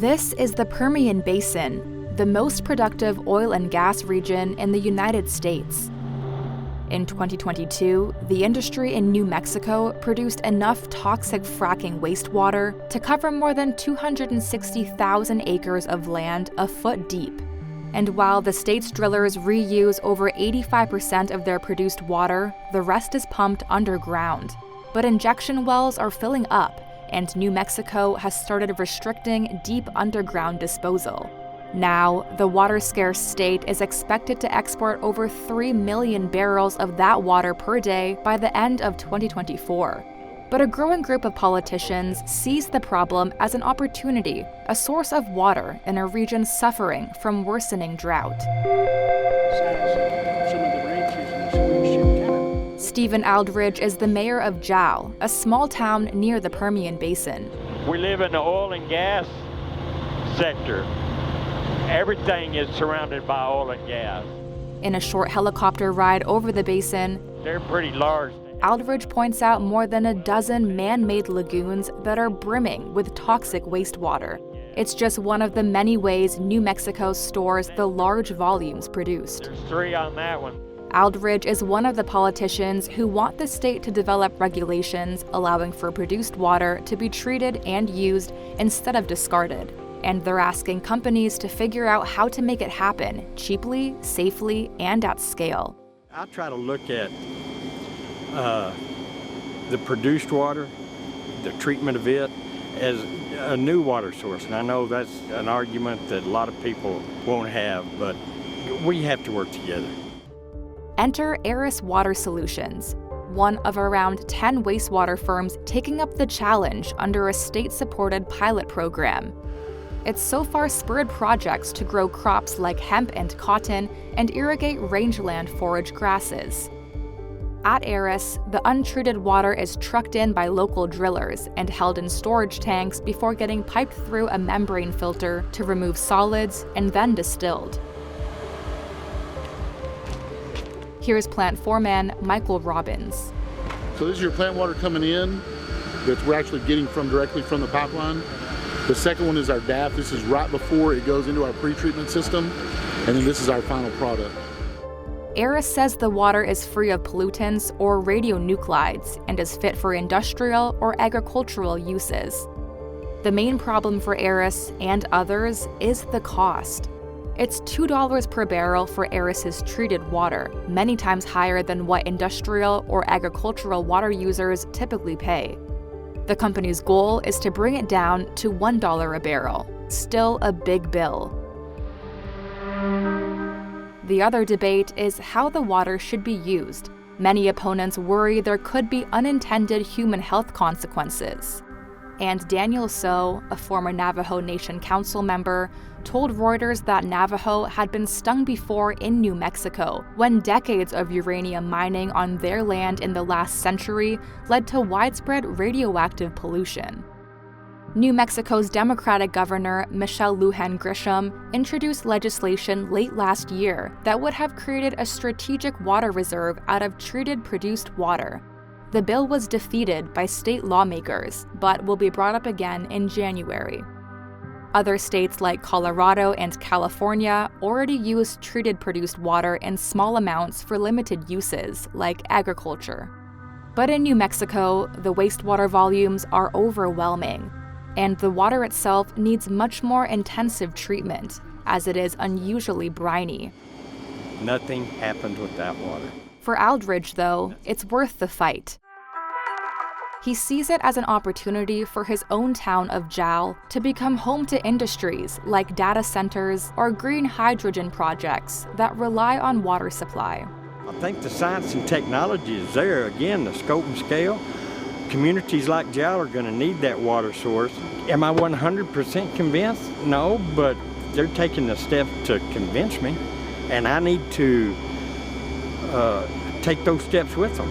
This is the Permian Basin, the most productive oil and gas region in the United States. In 2022, the industry in New Mexico produced enough toxic fracking wastewater to cover more than 260,000 acres of land a foot deep. And while the state's drillers reuse over 85% of their produced water, the rest is pumped underground. But injection wells are filling up, and New Mexico has started restricting deep underground disposal. Now, the water-scarce state is expected to export over 3 million barrels of that water per day by the end of 2024. But a growing group of politicians sees the problem as an opportunity, a source of water in a region suffering from worsening drought. Stephen Aldridge is the mayor of Jal, a small town near the Permian Basin. We live in the oil and gas sector. Everything is surrounded by oil and gas. In a short helicopter ride over the basin, they're pretty large. Aldridge points out more than a dozen man-made lagoons that are brimming with toxic wastewater. It's just one of the many ways New Mexico stores the large volumes produced. There's 3 on that one. Aldridge is one of the politicians who want the state to develop regulations allowing for produced water to be treated and used instead of discarded. And they're asking companies to figure out how to make it happen cheaply, safely, and at scale. I try to look at the produced water, the treatment of it, as a new water source. And I know that's an argument that a lot of people won't have, but we have to work together. Enter Aris Water Solutions, one of around 10 wastewater firms taking up the challenge under a state-supported pilot program. It's so far spurred projects to grow crops like hemp and cotton and irrigate rangeland forage grasses. At Aris, the untreated water is trucked in by local drillers and held in storage tanks before getting piped through a membrane filter to remove solids and then distilled. Here's plant foreman Michael Robbins. So this is your plant water coming in that we're actually getting directly from the pipeline. The second one is our DAF. This is right before it goes into our pre-treatment system. And then this is our final product. Aris says the water is free of pollutants or radionuclides and is fit for industrial or agricultural uses. The main problem for Aris and others is the cost. It's $2 per barrel for Aris's treated water, many times higher than what industrial or agricultural water users typically pay. The company's goal is to bring it down to $1 a barrel, still a big bill. The other debate is how the water should be used. Many opponents worry there could be unintended human health consequences. And Daniel So, a former Navajo Nation council member, told Reuters that Navajo had been stung before in New Mexico when decades of uranium mining on their land in the last century led to widespread radioactive pollution. New Mexico's Democratic Governor Michelle Lujan Grisham introduced legislation late last year that would have created a strategic water reserve out of treated produced water. The bill was defeated by state lawmakers, but will be brought up again in January. Other states like Colorado and California already use treated produced water in small amounts for limited uses, like agriculture. But in New Mexico, the wastewater volumes are overwhelming, and the water itself needs much more intensive treatment, as it is unusually briny. Nothing happens with that water. For Aldridge, though, it's worth the fight. He sees it as an opportunity for his own town of Jal to become home to industries like data centers or green hydrogen projects that rely on water supply. I think the science and technology is there. Again, the scope and scale. Communities like Jal are going to need that water source. Am I 100% convinced? No, but they're taking the step to convince me, and I need to take those steps with them.